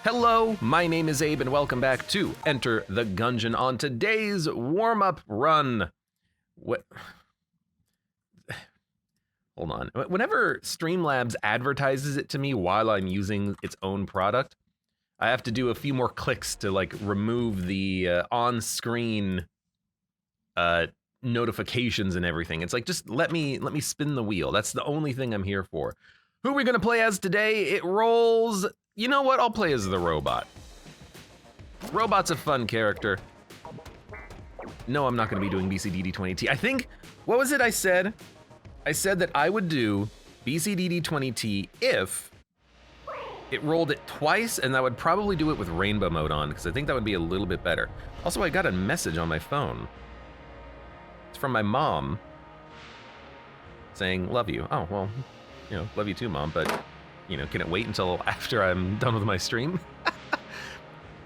Hello, my name is Abe and welcome back to Enter the Gungeon. On today's warm-up run, hold on. Whenever Streamlabs advertises it to me while I'm using its own product, I have to do a few more clicks to like remove the on-screen notifications and everything. It's like, just let me spin the wheel. That's the only thing I'm here for. Who are we gonna play as today? It rolls. You know what? I'll play as the robot. Robot's a fun character. No, I'm not gonna be doing BCDD20T. I think, what was it I said? I said that I would do BCDD20T if it rolled it twice, and I would probably do it with rainbow mode on, because I think that would be a little bit better. Also, I got a message on my phone. It's from my mom saying, love you. Oh, well, you know, love you too, Mom, but, you know, can it wait until after I'm done with my stream?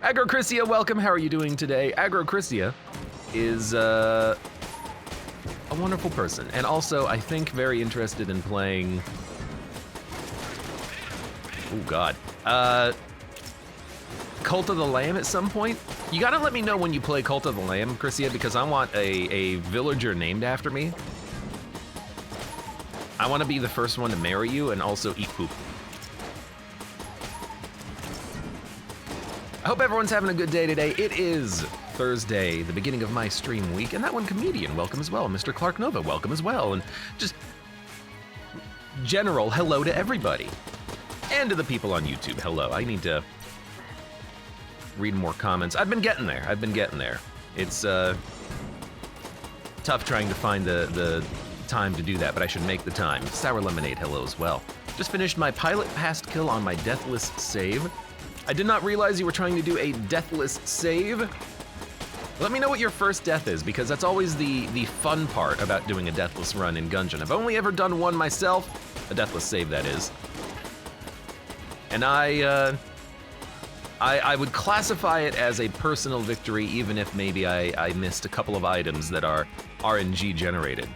AgroChrisia, welcome. How are you doing today? AgroChrisia is a wonderful person, and also, I think, very interested in playing... Oh, God. Cult of the Lamb at some point? You gotta let me know when you play Cult of the Lamb, Chrisia, because I want a villager named after me. I want to be the first one to marry you and also eat poop. I hope everyone's having a good day today. It is Thursday, the beginning of my stream week, and that one comedian, welcome as well. Mr. Clark Nova, welcome as well. And just general hello to everybody. And to the people on YouTube, hello. I need to read more comments. I've been getting there. It's tough trying to find the time to do that, but I should make the time. Sour Lemonade, hello as well. Just finished my pilot past kill on my deathless save. I did not realize you were trying to do a deathless save. Let me know what your first death is, because that's always the fun part about doing a deathless run in Gungeon. I've only ever done one myself, a deathless save that is. And I would classify it as a personal victory, even if maybe I missed a couple of items that are RNG generated.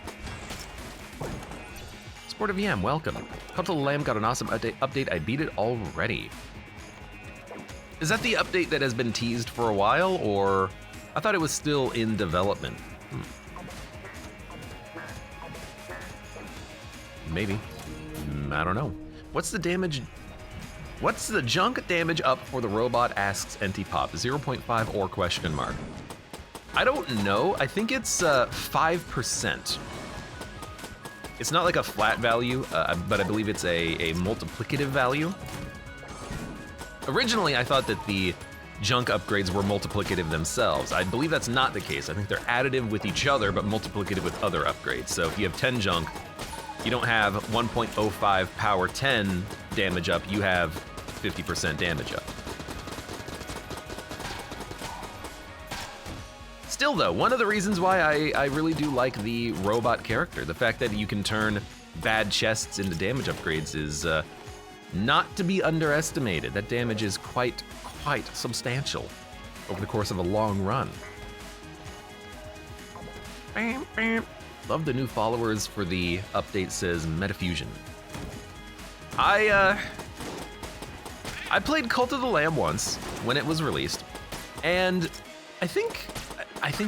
Sport of Yam, welcome. Cult of the Lamb got an awesome update. I beat it already. Is that the update that has been teased for a while, or I thought it was still in development? Maybe. I don't know. What's the damage? What's the junk damage up for the robot, asks Entipop, 0.5 or question mark? I don't know, I think it's 5%. It's not like a flat value, but I believe it's a multiplicative value. Originally, I thought that the junk upgrades were multiplicative themselves. I believe that's not the case. I think they're additive with each other, but multiplicative with other upgrades. So if you have 10 junk, you don't have 1.05 power 10 damage up, you have 50% damage up. Still though, one of the reasons why I really do like the robot character, the fact that you can turn bad chests into damage upgrades is not to be underestimated. That damage is quite substantial over the course of a long run. Bam, bam. Love the new followers for the update, says Metafusion. I played Cult of the Lamb once when it was released, and I think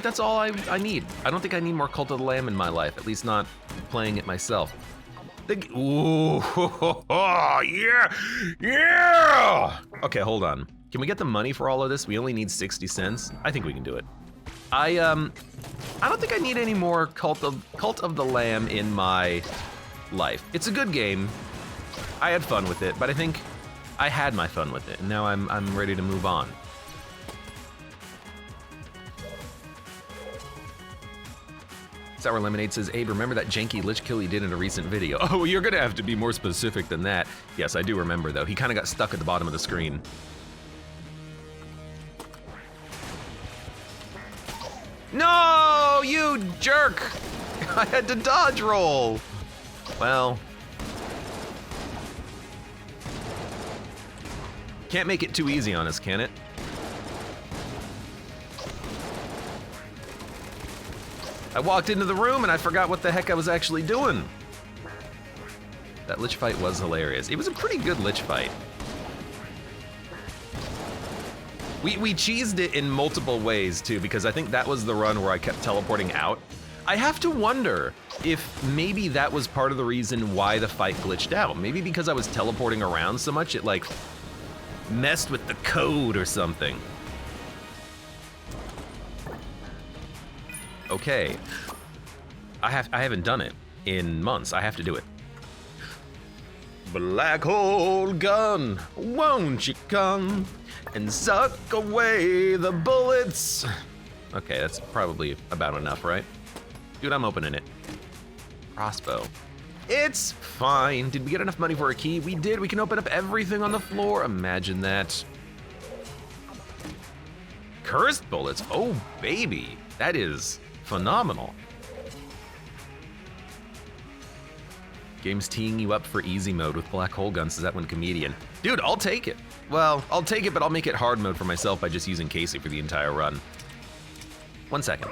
that's all I need. I don't think I need more Cult of the Lamb in my life, at least not playing it myself. Ooh, yeah! Okay, hold on. Can we get the money for all of this? We only need 60 cents. I think we can do it. I don't think I need any more Cult of the Lamb in my life. It's a good game. I had fun with it, but I think I had my fun with it, and now I'm ready to move on. Sour Lemonade says, Abe, remember that janky lich kill he did in a recent video? Oh, you're gonna have to be more specific than that. Yes, I do remember though. He kind of got stuck at the bottom of the screen. No, you jerk! I had to dodge roll. Well. Can't make it too easy on us, can it? I walked into the room and I forgot what the heck I was actually doing. That lich fight was hilarious. It was a pretty good lich fight. We cheesed it in multiple ways too, because I think that was the run where I kept teleporting out. I have to wonder if maybe that was part of the reason why the fight glitched out. Maybe because I was teleporting around so much, it like messed with the code or something. Okay, I haven't done it in months. I have to do it. Black hole gun, won't you come and suck away the bullets? Okay, that's probably about enough, right? Dude, I'm opening it. Crossbow. It's fine. Did we get enough money for a key? We did. We can open up everything on the floor. Imagine that. Cursed bullets. Oh, baby. That is phenomenal. Game's teeing you up for easy mode with black hole guns. Is that one comedian? Dude, I'll take it. Well, I'll take it, but I'll make it hard mode for myself by just using Casey for the entire run. 1 second.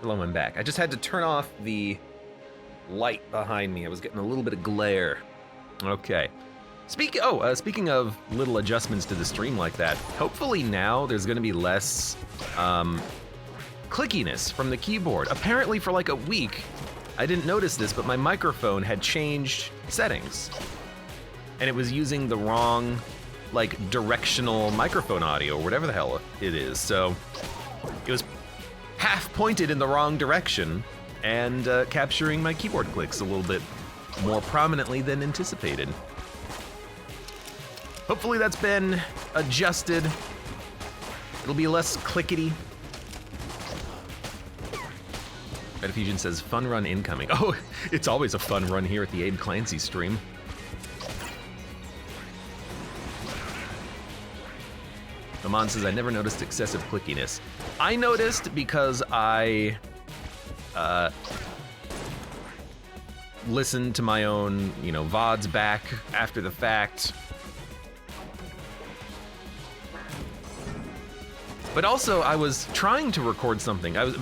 Hello, I'm back. I just had to turn off the light behind me. I was getting a little bit of glare. Okay. Speaking of little adjustments to the stream like that, hopefully now there's gonna be less clickiness from the keyboard. Apparently for like a week, I didn't notice this, but my microphone had changed settings. And it was using the wrong, like, directional microphone audio, or whatever the hell it is. So it was half pointed in the wrong direction and capturing my keyboard clicks a little bit more prominently than anticipated. Hopefully that's been adjusted. It'll be less clickety. Metafusion says, fun run incoming. Oh, it's always a fun run here at the Abe Clancy stream. Amon says, I never noticed excessive clickiness. I noticed because I listened to my own, VODs back after the fact. But also, I was trying to record something. I was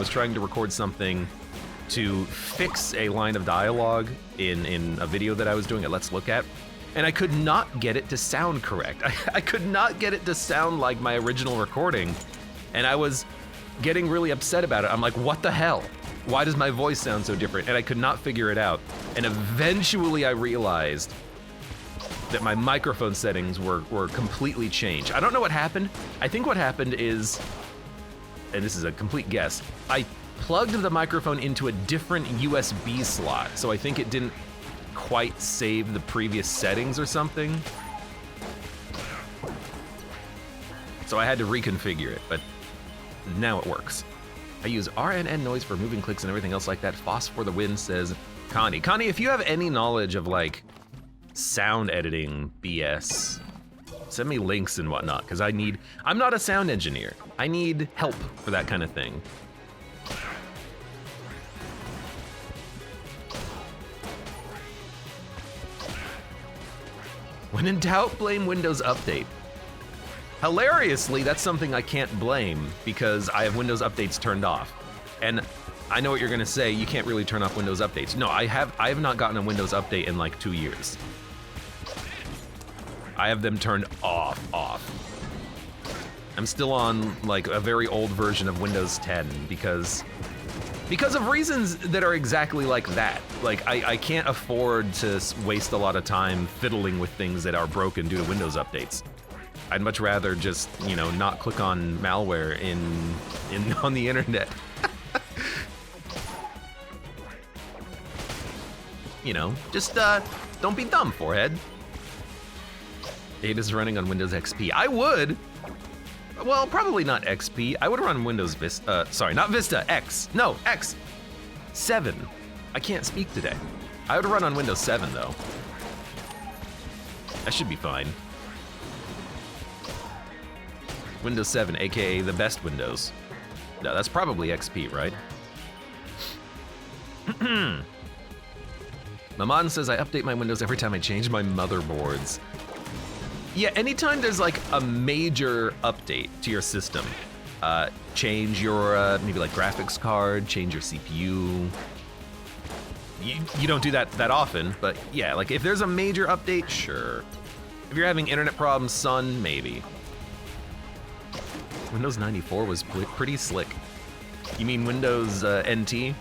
trying to record something to fix a line of dialogue in a video that I was doing at Let's Look At, and I could not get it to sound correct. I could not get it to sound like my original recording, and I was getting really upset about it. I'm like, what the hell? Why does my voice sound so different? And I could not figure it out. And eventually I realized that my microphone settings were completely changed. I don't know what happened. I think what happened is, and this is a complete guess, I plugged the microphone into a different USB slot, so I think it didn't quite save the previous settings or something. So I had to reconfigure it, but now it works. I use RNN noise for moving clicks and everything else like that. Foss for the win, says Connie. Connie, if you have any knowledge of like sound editing BS, send me links and whatnot, because I'm not a sound engineer. I need help for that kind of thing. When in doubt, blame Windows Update. Hilariously, that's something I can't blame because I have Windows Updates turned off. And I know what you're gonna say, you can't really turn off Windows Updates. No, I have not gotten a Windows Update in like 2 years. I have them turned off. I'm still on like a very old version of Windows 10 because of reasons that are exactly like that. Like, I can't afford to waste a lot of time fiddling with things that are broken due to Windows updates. I'd much rather just, not click on malware on the internet. Just don't be dumb, forehead. Abe is running on Windows XP. I would. Well, probably not XP. I would run Windows Vista. Sorry, not Vista. X. No, X. 7. I can't speak today. I would run on Windows 7 though. That should be fine. Windows 7, aka the best Windows. No, that's probably XP, right? Maman says I update my Windows every time I change my motherboards. Yeah, anytime there's like a major update to your system, change your maybe like graphics card, change your CPU. You don't do that often, but yeah, like if there's a major update, sure. If you're having internet problems, son, maybe. Windows 94 was pretty slick. You mean Windows NT?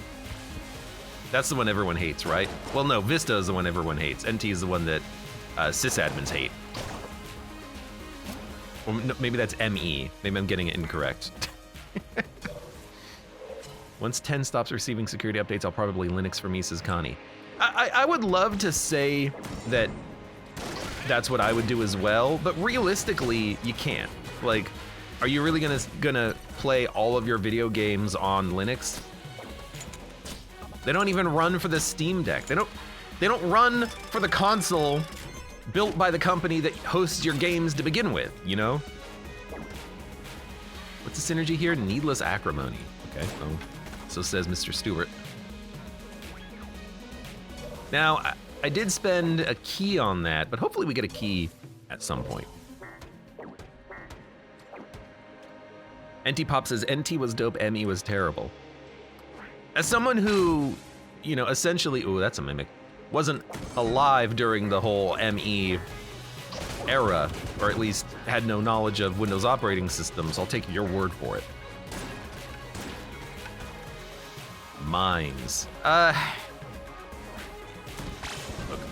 That's the one everyone hates, right? Well, no, Vista is the one everyone hates. NT is the one that sysadmins hate. Or no, maybe that's ME. Maybe I'm getting it incorrect. Once 10 stops receiving security updates, I'll probably Linux for me, says Connie. I would love to say that that's what I would do as well, but realistically, you can't. Like, are you really gonna play all of your video games on Linux? They don't even run for the Steam Deck. They don't run for the console built by the company that hosts your games to begin with, you know? What's the synergy here? Needless acrimony. Okay, well, so says Mr. Stewart. Now, I did spend a key on that, but hopefully we get a key at some point. NT Pop says, NT was dope, ME was terrible. As someone who, you know, essentially, ooh, that's a mimic, wasn't alive during the whole ME era, or at least had no knowledge of Windows operating systems, I'll take your word for it. Mines. Look,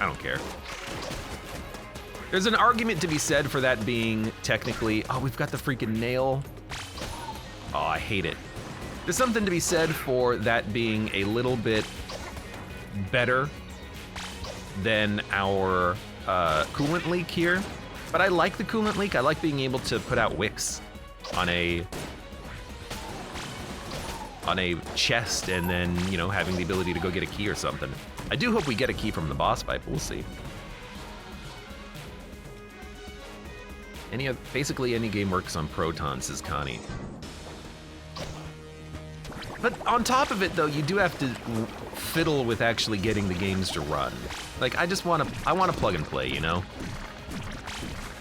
I don't care. There's an argument to be said for that being technically, oh, we've got the freaking nail. Oh, I hate it. There's something to be said for that being a little bit better than our coolant leak here. But I like the coolant leak. I like being able to put out wicks on a chest and then, you know, having the ability to go get a key or something. I do hope we get a key from the boss fight, but we'll see. Basically any game works on Proton, says Connie. But on top of it, though, you do have to fiddle with actually getting the games to run. Like, I want to plug and play, you know?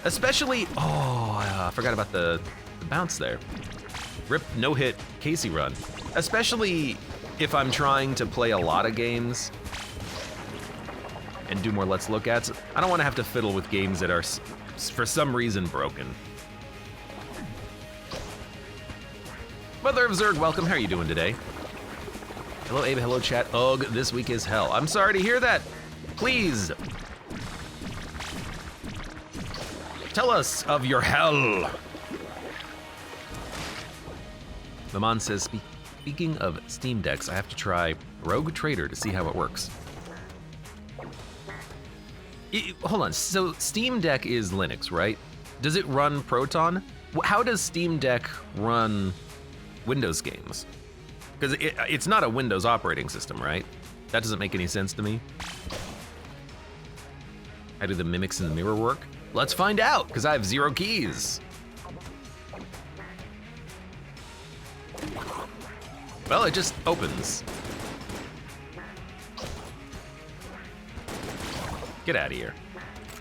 Especially, I forgot about the bounce there. Rip, no hit, Casey run. Especially if I'm trying to play a lot of games and do more Let's Look Ats. I don't want to have to fiddle with games that are, for some reason, broken. Mother of Zerg, welcome. How are you doing today? Hello, Abe. Hello, chat. Ugh, this week is hell. I'm sorry to hear that. Please. Tell us of your hell. Maman says, speaking of Steam Decks, I have to try Rogue Trader to see how it works. Hold on, so Steam Deck is Linux, right? Does it run Proton? How does Steam Deck run Windows games? Because it's not a Windows operating system, right? That doesn't make any sense to me. How do the mimics in the mirror work? Let's find out, because I have 0 keys. Well, it just opens. Get out of here.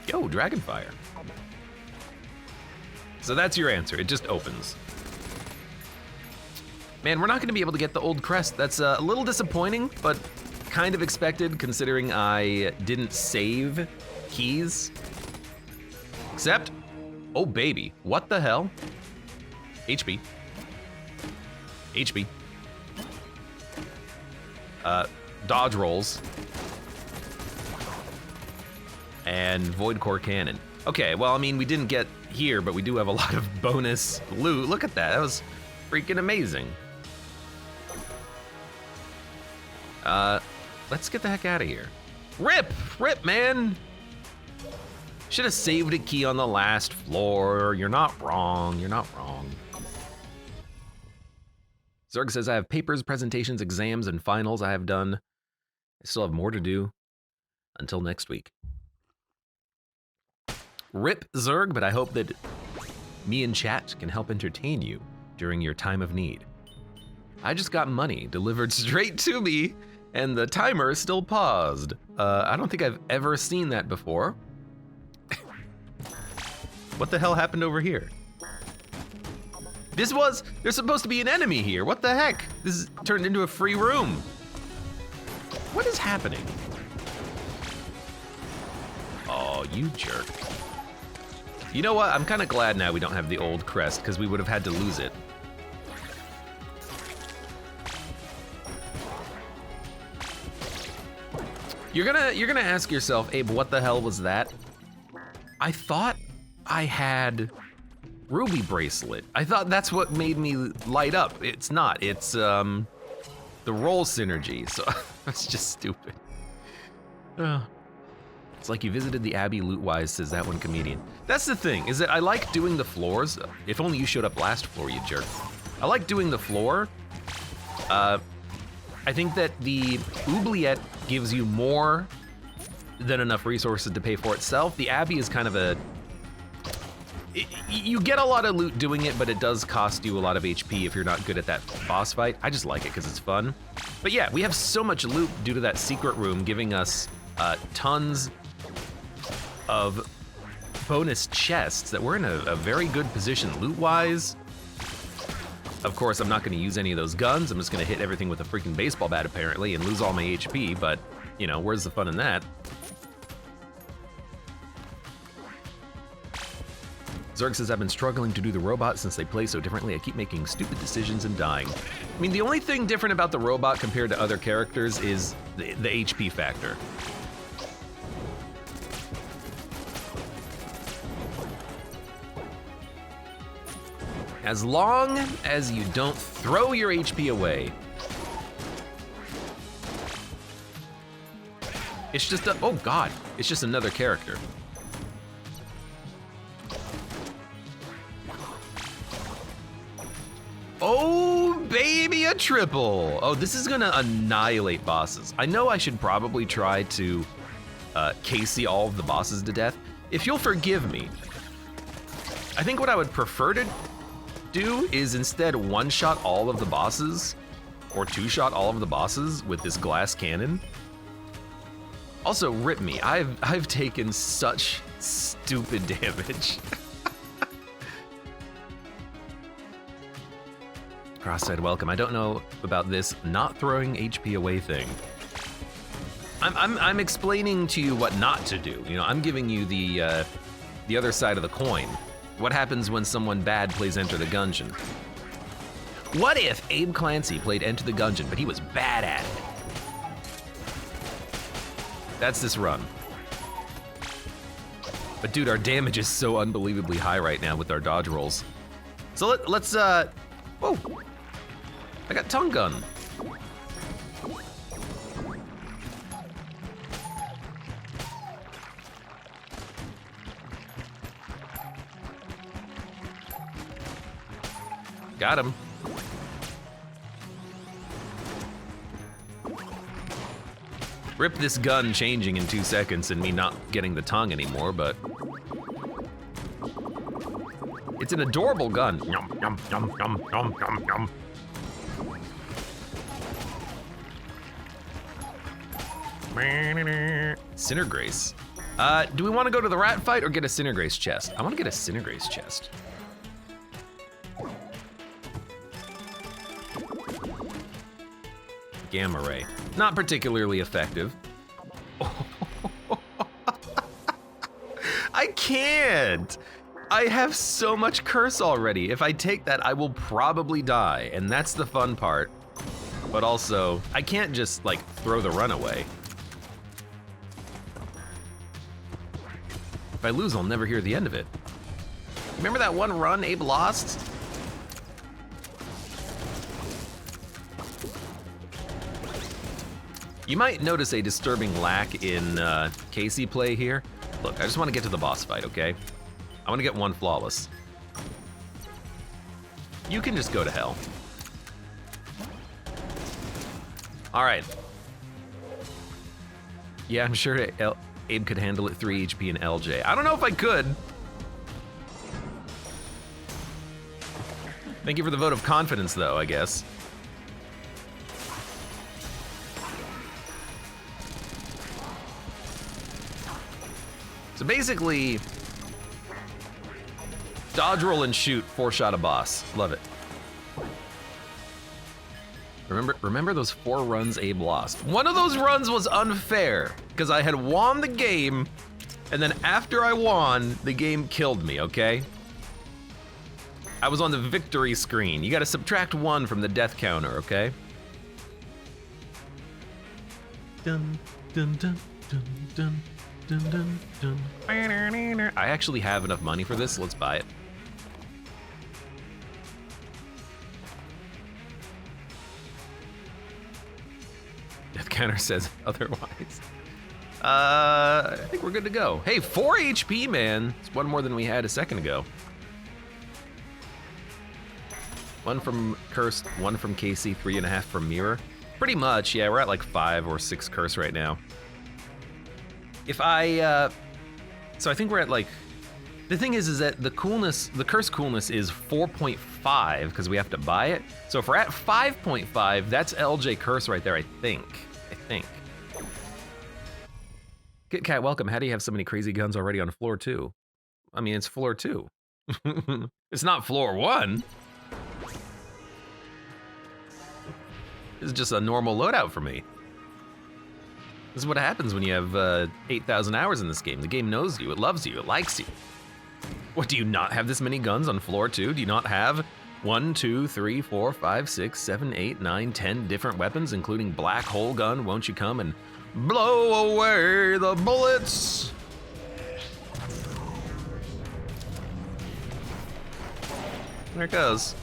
Yo, Dragonfire. So that's your answer, it just opens. Man, we're not gonna be able to get the old crest. That's a little disappointing, but kind of expected considering I didn't save keys. Except, oh baby, what the hell? HP. HP. Dodge rolls. And Void Core Cannon. Okay, well, I mean, we didn't get here, but we do have a lot of bonus loot. Look at that, that was freaking amazing. Let's get the heck out of here. Rip, man. Should have saved a key on the last floor. You're not wrong, you're not wrong. Zerg says, I have papers, presentations, exams, and finals I have done. I still have more to do until next week. Rip, Zerg, but I hope that me and chat can help entertain you during your time of need. I just got money delivered straight to me, and the timer is still paused. I don't think I've ever seen that before. What the hell happened over here? There's supposed to be an enemy here. What the heck? This is turned into a free room. What is happening? Oh, you jerk. You know what? I'm kind of glad now we don't have the old crest, because we would have had to lose it. You're gonna ask yourself, Abe, what the hell was that? I thought I had Ruby Bracelet. I thought that's what made me light up. It's not. It's the roll synergy. So that's just stupid. It's like you visited the Abbey loot-wise, says that one comedian. That's the thing, is that I like doing the floors. If only you showed up last floor, you jerk. I like doing the floor. I think that the oubliette gives you more than enough resources to pay for itself. The Abbey is kind of a... You get a lot of loot doing it, but it does cost you a lot of HP if you're not good at that boss fight. I just like it because it's fun. But yeah, we have so much loot due to that secret room giving us tons of bonus chests that we're in a very good position loot-wise. Of course, I'm not gonna use any of those guns. I'm just gonna hit everything with a freaking baseball bat, apparently, and lose all my HP, but, you know, where's the fun in that? Zerg says, I've been struggling to do the robot since they play so differently. I keep making stupid decisions and dying. I mean, the only thing different about the robot compared to other characters is the HP factor. As long as you don't throw your HP away. It's just a, oh God, it's just another character. Oh, baby, a triple. Oh, this is gonna annihilate bosses. I know I should probably try to KC all of the bosses to death. If you'll forgive me, I think what I would prefer to do is instead one-shot all of the bosses or two-shot all of the bosses with this glass cannon. Also, rip me. I've taken such stupid damage. Cross-side welcome. I don't know about this not throwing HP away thing. I'm explaining to you what not to do. You know, I'm giving you the other side of the coin. What happens when someone bad plays Enter the Gungeon? What if Abe Clancy played Enter the Gungeon, but he was bad at it? That's this run. But dude, our damage is so unbelievably high right now with our dodge rolls. So let's whoa. I got tongue gun. Got him. Rip this gun changing in 2 seconds and me not getting the tongue anymore, but it's an adorable gun. Yum, yum, yum, yum, yum, yum, yum. Sinner Grace. Do we want to go to the rat fight or get a Sinner Grace chest? I want to get a Sinner Grace chest. Gamma ray. Not particularly effective. I can't! I have so much curse already. If I take that, I will probably die, and that's the fun part. But also, I can't just, like, throw the run away. If I lose, I'll never hear the end of it. Remember that one run Abe lost? You might notice a disturbing lack in Casey play here. Look, I just want to get to the boss fight, okay? I want to get one flawless. You can just go to hell. All right. Yeah, I'm sure Abe could handle it 3 HP and LJ. I don't know if I could. Thank you for the vote of confidence, though, I guess. So basically, Dodge, roll, and shoot, 4-shot a boss. Love it. Remember those 4 runs Abe lost. One of those runs was unfair, because I had won the game, and then after I won, the game killed me, okay? I was on the victory screen. You gotta subtract 1 from the death counter, okay? Dun, dun, dun, dun, dun, dun, dun, dun. I actually have enough money for this, let's buy it. Death counter says otherwise. I think we're good to go. Hey, 4 HP, man. It's 1 more than we had a second ago. 1 from Cursed, 1 from Casey, 3.5 from Mirror. Pretty much, yeah, we're at like 5 or 6 Curse right now. If I, so I think we're at like, the thing is that the coolness, the Curse coolness is 4.5 because we have to buy it. So if we're at 5.5, that's LJ Curse right there, I think. Kit Kat, welcome. How do you have so many crazy guns already on floor 2? I mean, it's floor 2. It's not floor 1. This is just a normal loadout for me. This is what happens when you have 8,000 hours in this game. The game knows you, it loves you, it likes you. What, do you not have this many guns on floor 2? Do you not have 1, 2, 3, 4, 5, 6, 7, 8, 9, 10 different weapons, including black hole gun? Won't you come and blow away the bullets? There it goes.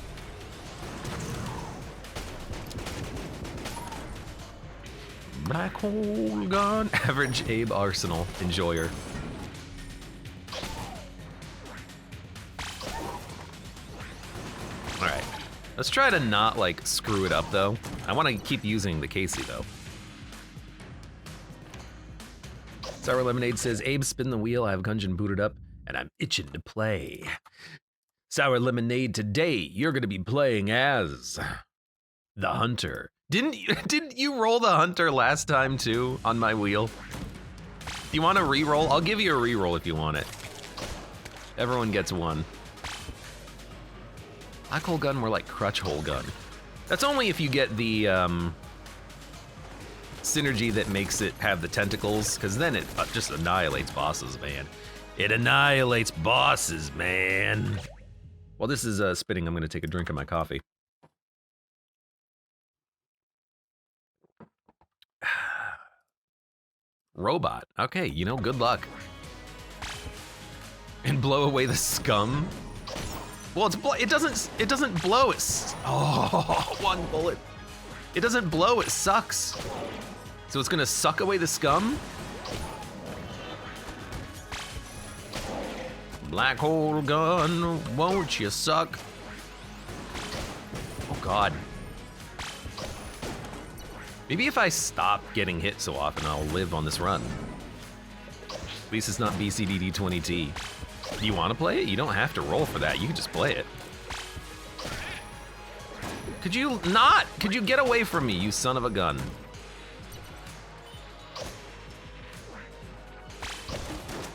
Black hole gun. Average Abe Arsenal enjoyer. All right, let's try to not like screw it up though. I want to keep using the Casey though. Sour Lemonade says, Abe, spin the wheel. I have Gungeon booted up and I'm itching to play. Sour Lemonade, today you're gonna be playing as the Hunter. Didn't you roll the Hunter last time too on my wheel? Do you want a re-roll? I'll give you a re-roll if you want it. Everyone gets 1. Black hole gun, more like crutch hole gun. That's only if you get the synergy that makes it have the tentacles, because then it just annihilates bosses, man. It annihilates bosses, man. While this is spinning, I'm gonna take a drink of my coffee. Robot. Okay, you know, good luck. And blow away the scum. Well, it doesn't blow. It's 1 bullet. It doesn't blow. It sucks. So it's gonna suck away the scum. Black hole gun, won't you suck? Oh God. Maybe if I stop getting hit so often, I'll live on this run. At least it's not BCDD20T. Do you want to play it? You don't have to roll for that. You can just play it. Could you not? Could you get away from me, you son of a gun?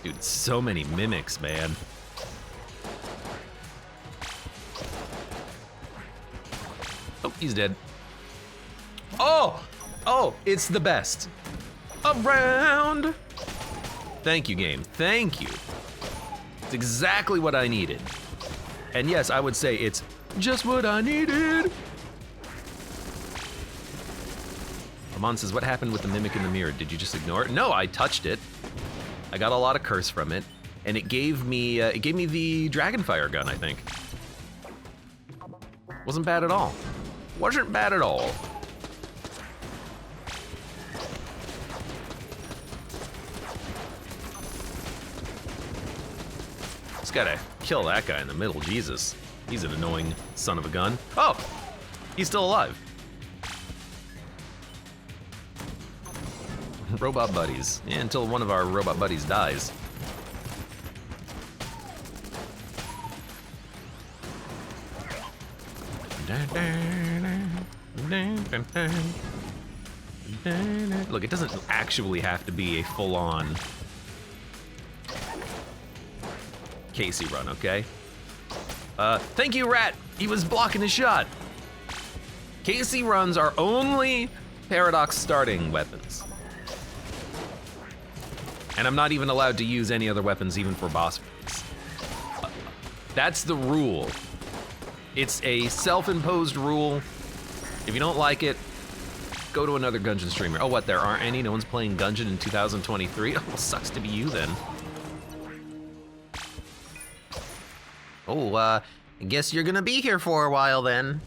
Dude, so many mimics, man. Oh, he's dead. Oh, it's the best. Around. Thank you, game. Thank you. It's exactly what I needed. And yes, I would say it's just what I needed. Amon says, what happened with the mimic in the mirror? Did you just ignore it? No, I touched it. I got a lot of curse from it, and it gave me the Dragonfire gun, I think. Wasn't bad at all. Wasn't bad at all. Just gotta kill that guy in the middle, Jesus. He's an annoying son of a gun. Oh, he's still alive. Robot buddies. Yeah, until one of our robot buddies dies. Look, it doesn't actually have to be a full-on Casey run, okay? Thank you, Rat. He was blocking his shot. Casey runs are only Paradox starting weapons. And I'm not even allowed to use any other weapons even for boss fights. That's the rule. It's a self-imposed rule. If you don't like it, go to another Gungeon streamer. Oh, what, there aren't any? No one's playing Gungeon in 2023? Oh, well, sucks to be you then. Oh, I guess you're gonna be here for a while then.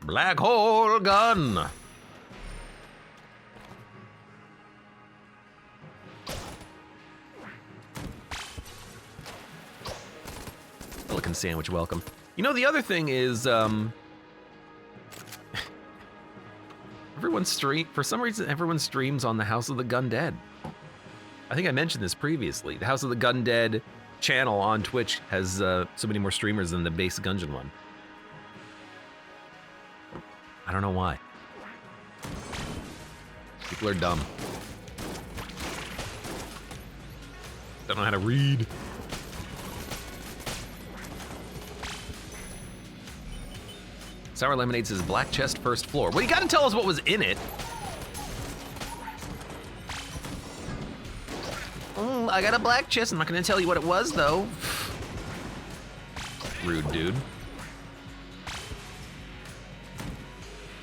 Black hole gun. Pelican sandwich, welcome. You know, the other thing is, for some reason, everyone streams on the House of the Gun Dead. I think I mentioned this previously. The House of the Gun Dead channel on Twitch has so many more streamers than the base Gungeon one. I don't know why. People are dumb. Don't know how to read. Sour Lemonade says black chest first floor. Well, you gotta tell us what was in it. I got a black chest. I'm not gonna tell you what it was, though. Rude, dude.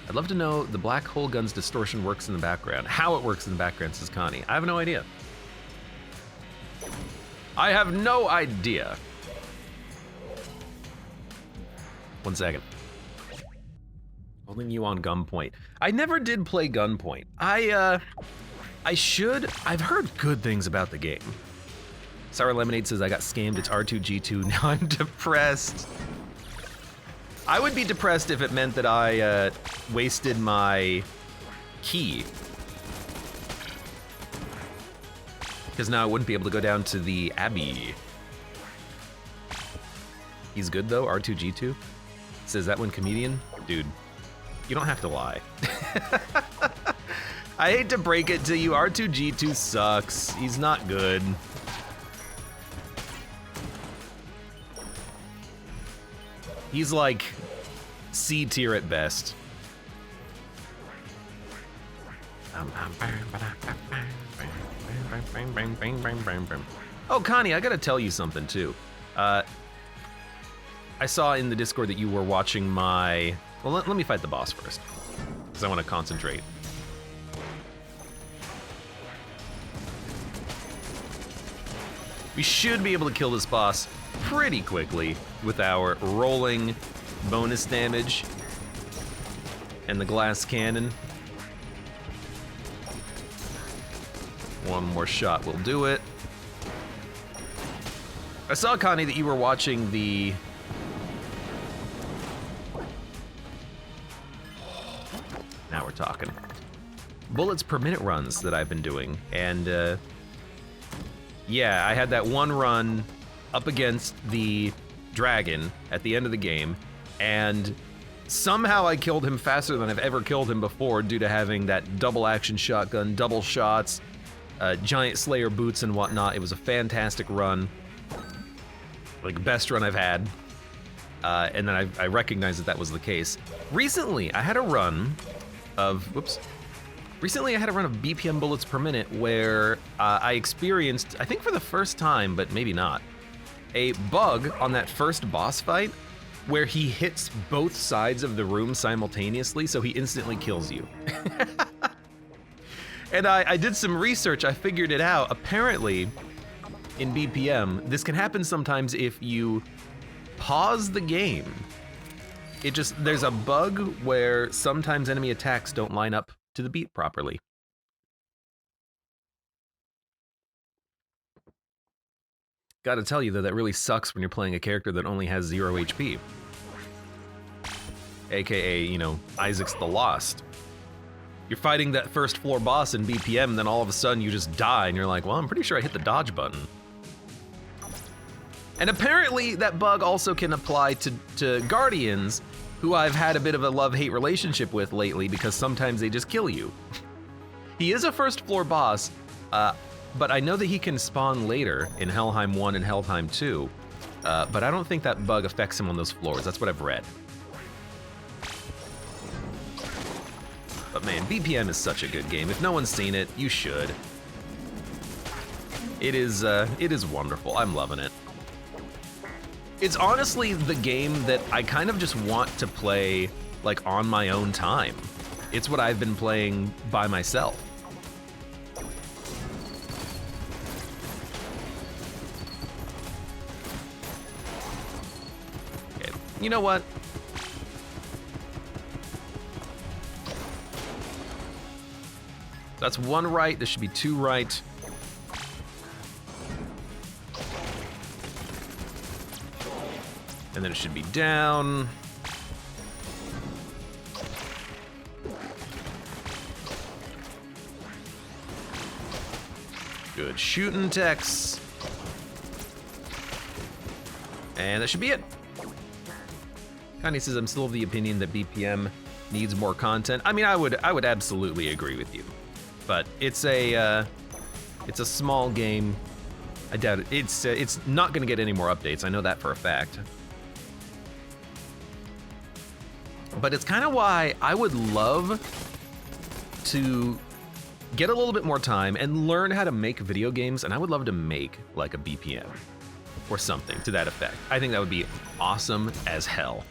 I'd love to know the black hole gun's distortion works in the background. How it works in the background, says Connie. I have no idea. I have no idea. 1 second. Holding you on gunpoint. I never did play Gunpoint. I should. I've heard good things about the game. Sour Lemonade says I got scammed. It's R2G2. Now I'm depressed. I would be depressed if it meant that I wasted my key. Because now I wouldn't be able to go down to the Abbey. He's good though, R2G2. Says that one comedian? Dude, you don't have to lie. I hate to break it to you, R2G2 sucks. He's not good. He's like C tier at best. Oh, Connie, I gotta tell you something too. I saw in the Discord that you were watching my... Well, let me fight the boss first, because I want to concentrate. We should be able to kill this boss pretty quickly with our rolling bonus damage and the glass cannon. One more shot will do it. I saw, Connie, that you were watching the... Now we're talking. Bullets per minute runs that I've been doing, and yeah, I had that one run up against the dragon at the end of the game, and somehow I killed him faster than I've ever killed him before due to having that double action shotgun, double shots, giant slayer boots and whatnot. It was a fantastic run, like best run I've had, and then I recognized that was the case. Recently, I had a run of, Recently I had a run of BPM bullets per minute where I experienced, I think for the first time, but maybe not, a bug on that first boss fight where he hits both sides of the room simultaneously, so he instantly kills you. And I did some research, I figured it out. Apparently, in BPM, this can happen sometimes if you pause the game. There's a bug where sometimes enemy attacks don't line up to the beat properly. Gotta tell you though, that really sucks when you're playing a character that only has 0 HP. AKA, you know, Isaac's the Lost. You're fighting that first floor boss in BPM, and then all of a sudden you just die, and you're like, well, I'm pretty sure I hit the dodge button. And apparently that bug also can apply to Guardians, who I've had a bit of a love-hate relationship with lately because sometimes they just kill you. He is a first floor boss, but I know that he can spawn later in Helheim 1 and Helheim 2. but I don't think that bug affects him on those floors. That's what I've read. But man, BPM is such a good game. If no one's seen it, you should. It is wonderful. I'm loving it. It's honestly the game that I kind of just want to play like on my own time. It's what I've been playing by myself. Okay, you know what? That's one right, this should be two right. And then it should be down. Good shooting, Tex. And that should be it. Connie says, I'm still of the opinion that BPM needs more content. I mean, I would absolutely agree with you. But it's a small game. I doubt it. It's not gonna get any more updates. I know that for a fact. But it's kind of why I would love to get a little bit more time and learn how to make video games, and I would love to make like a BPM or something to that effect. I think that would be awesome as hell.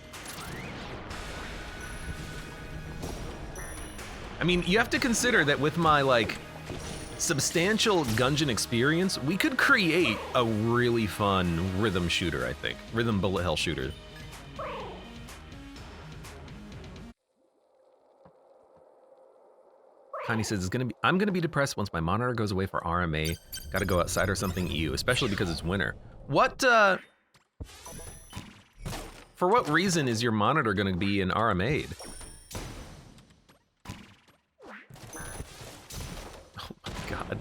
I mean, you have to consider that with my like substantial Gungeon experience, we could create a really fun rhythm shooter, I think. Rhythm bullet hell shooter. Connie says, I'm gonna be depressed once my monitor goes away for RMA. Gotta go outside or something, ew, especially because it's winter. What, for what reason is your monitor gonna be in RMA'd? Oh my God.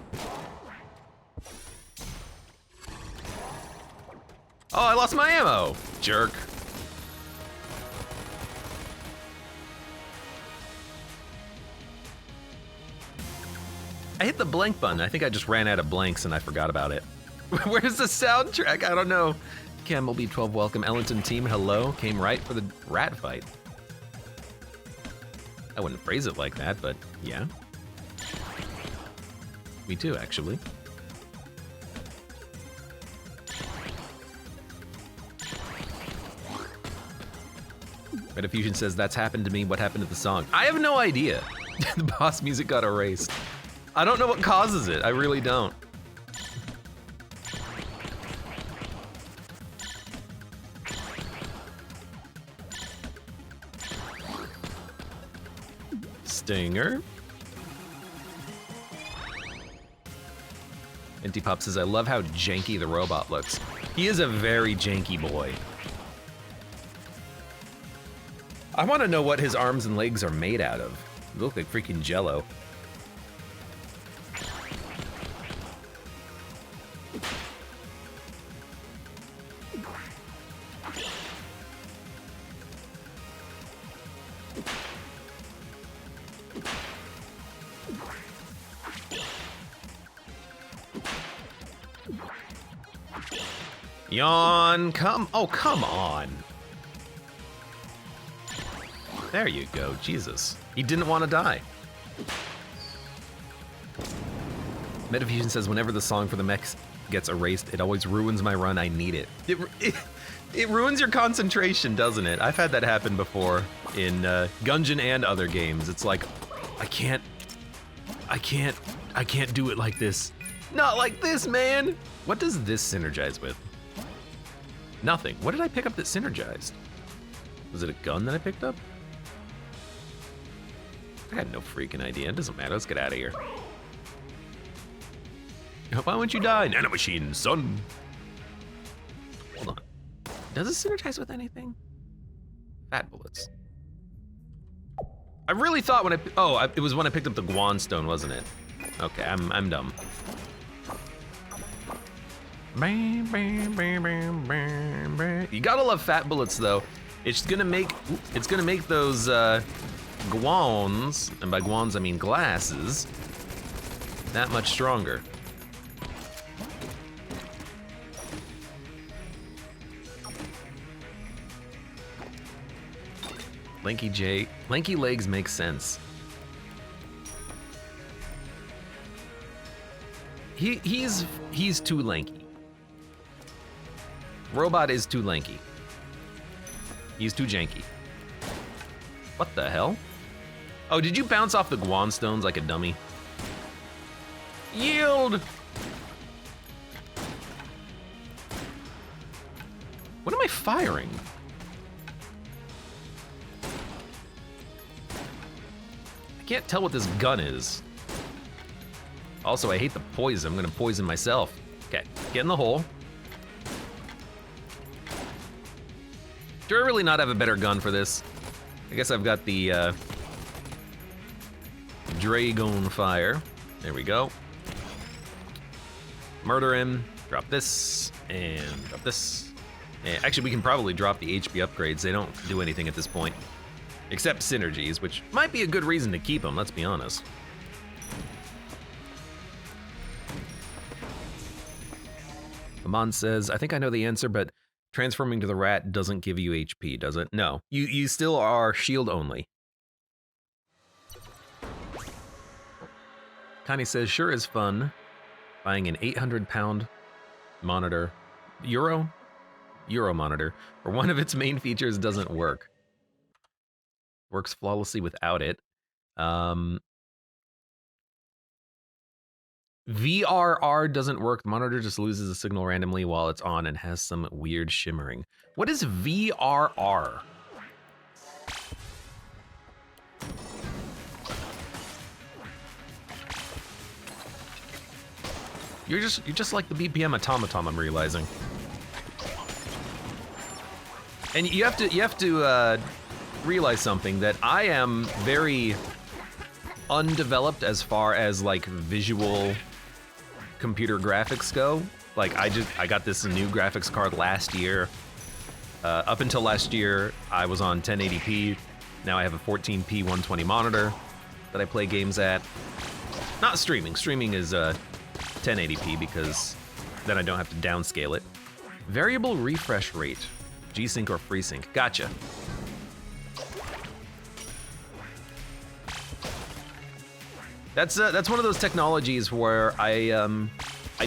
Oh, I lost my ammo, jerk. I hit the blank button. I think I just ran out of blanks and I forgot about it. Where's the soundtrack? I don't know. Campbell B12, welcome. Ellington team, hello. Came right for the rat fight. I wouldn't phrase it like that, but yeah. Me too, actually. Rediffusion says, that's happened to me. What happened to the song? I have no idea. The boss music got erased. I don't know what causes it. I really don't. Stinger. Antipop says, I love how janky the robot looks. He is a very janky boy. I want to know what his arms and legs are made out of. They look like freaking Jello. Yawn, come on. There you go, Jesus. He didn't want to die. Metafusion says, whenever the song for the mechs gets erased, it always ruins my run, I need it. It ruins your concentration, doesn't it? I've had that happen before in Gungeon and other games. It's like, I can't do it like this. Not like this, man. What does this synergize with? Nothing. What did I pick up that synergized? Was it a gun that I picked up? I had no freaking idea. It doesn't matter. Let's get out of here. Why won't you die? Nanomachine, son. Hold on. Does it synergize with anything? Fat bullets. I really thought when it was when I picked up the Guan stone, wasn't it? Okay, I'm dumb. You gotta love fat bullets though. It's gonna make those Guans, and by Guans I mean glasses, that much stronger. Lanky J. Lanky legs make sense. He's too lanky. Robot is too lanky. He's too janky. What the hell? Oh, did you bounce off the Guan stones like a dummy? Yield! What am I firing? I can't tell what this gun is. Also, I hate the poison. I'm gonna poison myself. Okay, get in the hole. Do I really not have a better gun for this? I guess I've got the Dragon Fire. There we go. Murder him. Drop this and drop this. And actually, we can probably drop the HP upgrades. They don't do anything at this point, except synergies, which might be a good reason to keep them. Let's be honest. Amon says, I think I know the answer, but transforming to the rat doesn't give you HP, does it? No, you still are shield only. Connie says, sure is fun. Buying an 800-pound monitor, Euro monitor, or one of its main features doesn't work. Works flawlessly without it. VRR doesn't work. The monitor just loses the signal randomly while it's on and has some weird shimmering. What is VRR? You're just like the BPM automaton, I'm realizing. And you have to realize something, that I am very undeveloped as far as like visual computer graphics go. Like I got this new graphics card last year. Up until last year, I was on 1080p. Now I have a 14p 120 monitor that I play games at. Not streaming. Streaming is 1080p because then I don't have to downscale it. Variable refresh rate, G-Sync or FreeSync. Gotcha. That's one of those technologies where I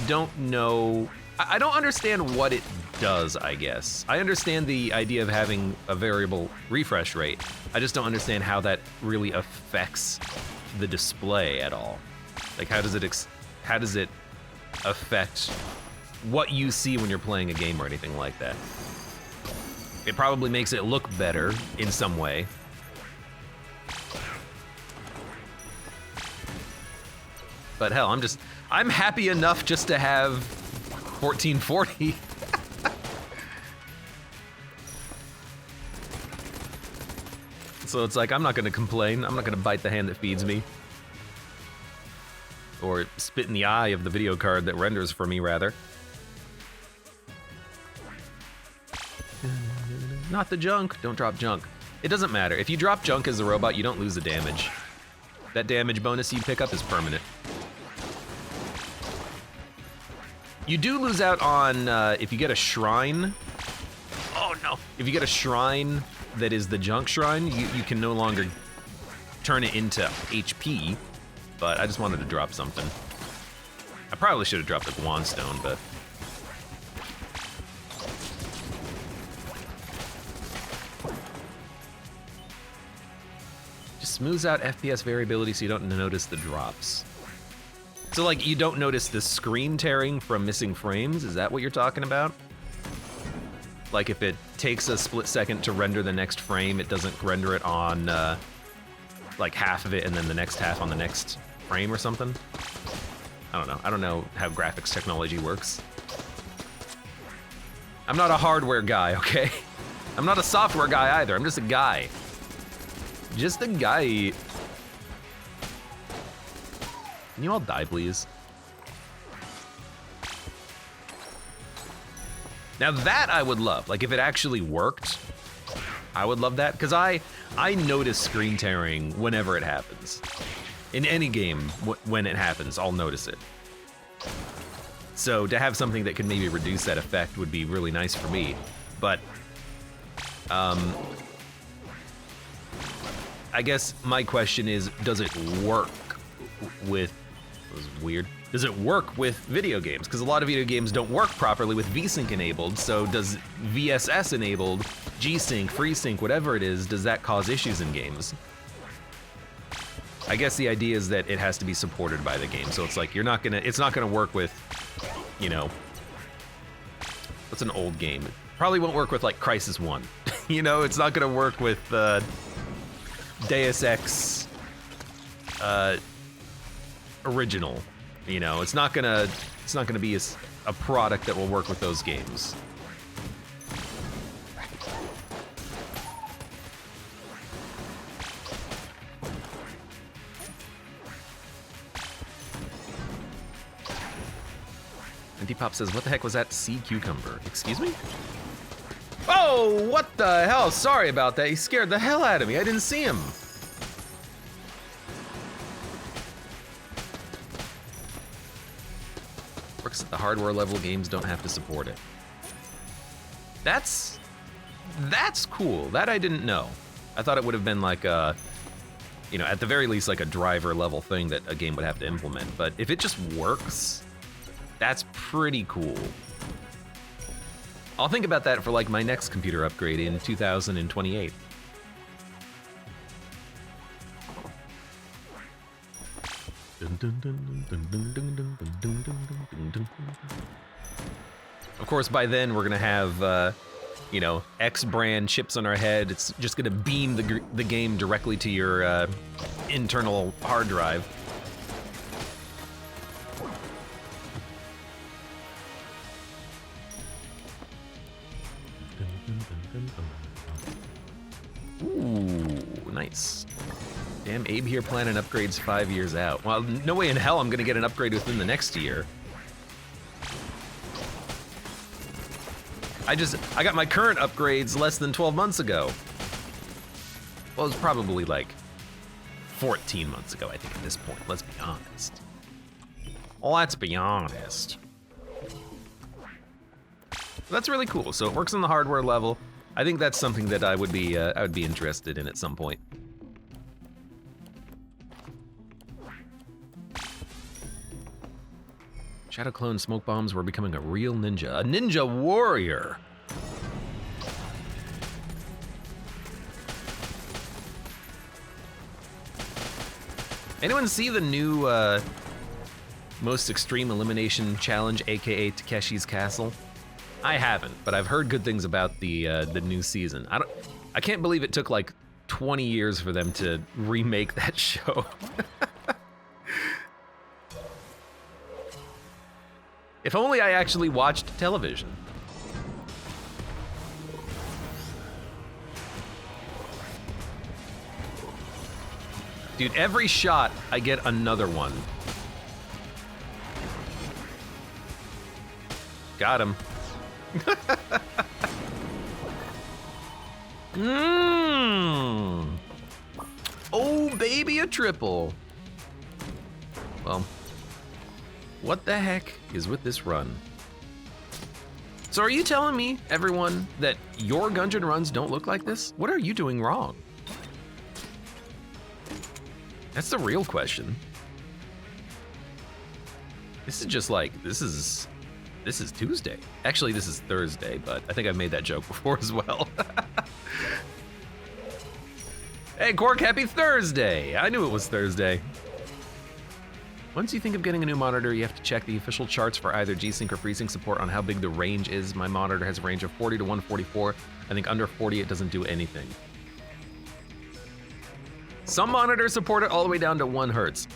don't know. I don't understand what it does, I guess. I understand the idea of having a variable refresh rate. I just don't understand how that really affects the display at all. Like, how does it affect what you see when you're playing a game or anything like that? It probably makes it look better in some way. But hell, I'm happy enough just to have 1440. So it's like, I'm not gonna complain. I'm not gonna bite the hand that feeds me. Or spit in the eye of the video card that renders for me, rather. Not the junk. Don't drop junk. It doesn't matter. If you drop junk as a robot, you don't lose the damage. That damage bonus you pick up is permanent. You do lose out on if you get a shrine. Oh no! If you get a shrine that is the junk shrine, you can no longer turn it into HP. But I just wanted to drop something. I probably should have dropped the Guan stone, but just smooths out FPS variability so you don't notice the drops. So like, you don't notice the screen tearing from missing frames? Is that what you're talking about? Like if it takes a split second to render the next frame, it doesn't render it on like half of it and then the next half on the next frame or something? I don't know. I don't know how graphics technology works. I'm not a hardware guy, okay? I'm not a software guy either. I'm just a guy. Just a guy. Can you all die, please? Now that I would love. Like if it actually worked, I would love that. Because I notice screen tearing whenever it happens. In any game, when it happens, I'll notice it. So to have something that could maybe reduce that effect would be really nice for me. But I guess my question is, does it work with... That was weird. Does it work with video games? Because a lot of video games don't work properly with VSync enabled, so does VSS enabled, G-Sync, FreeSync, whatever it is, does that cause issues in games? I guess the idea is that it has to be supported by the game, so it's like it's not gonna work with, you know, what's an old game? It probably won't work with like Crysis 1. You know, it's not gonna work with Deus Ex original. You know, it's not gonna be a product that will work with those games. And Depop says, what the heck was that sea cucumber? Excuse me? Oh, what the hell? Sorry about that. He scared the hell out of me. I didn't see him. Works at the hardware level, games don't have to support it. That's cool. That I didn't know. I thought it would have been like a, you know, at the very least like a driver level thing that a game would have to implement. But if it just works, that's pretty cool. I'll think about that for like my next computer upgrade in 2028. Of course, by then we're gonna have, you know, X brand chips on our head. It's just gonna beam the game directly to your internal hard drive. Ooh, nice. Damn, Abe here planning upgrades 5 years out. Well, no way in hell I'm gonna get an upgrade within the next year. I got my current upgrades less than 12 months ago. Well, it was probably like 14 months ago, I think, at this point. Let's be honest. Let's be honest. That's really cool. So it works on the hardware level. I think that's something that I would be interested in at some point. Shadow Clone smoke bombs were becoming a real ninja. A ninja warrior! Anyone see the new Most Extreme Elimination Challenge, aka Takeshi's Castle? I haven't, but I've heard good things about the new season. I can't believe it took like 20 years for them to remake that show. If only I actually watched television. Dude, every shot, I get another one. Got him. Oh, baby, a triple. Well, what the heck is with this run? So are you telling me, everyone, that your Gungeon runs don't look like this? What are you doing wrong? That's the real question. This is just like, this is Tuesday. Actually, this is Thursday, but I think I've made that joke before as well. Hey, Quark, happy Thursday! I knew it was Thursday. Once you think of getting a new monitor, you have to check the official charts for either G-Sync or FreeSync support on how big the range is. My monitor has a range of 40 to 144. I think under 40, it doesn't do anything. Some monitors support it all the way down to 1 hertz.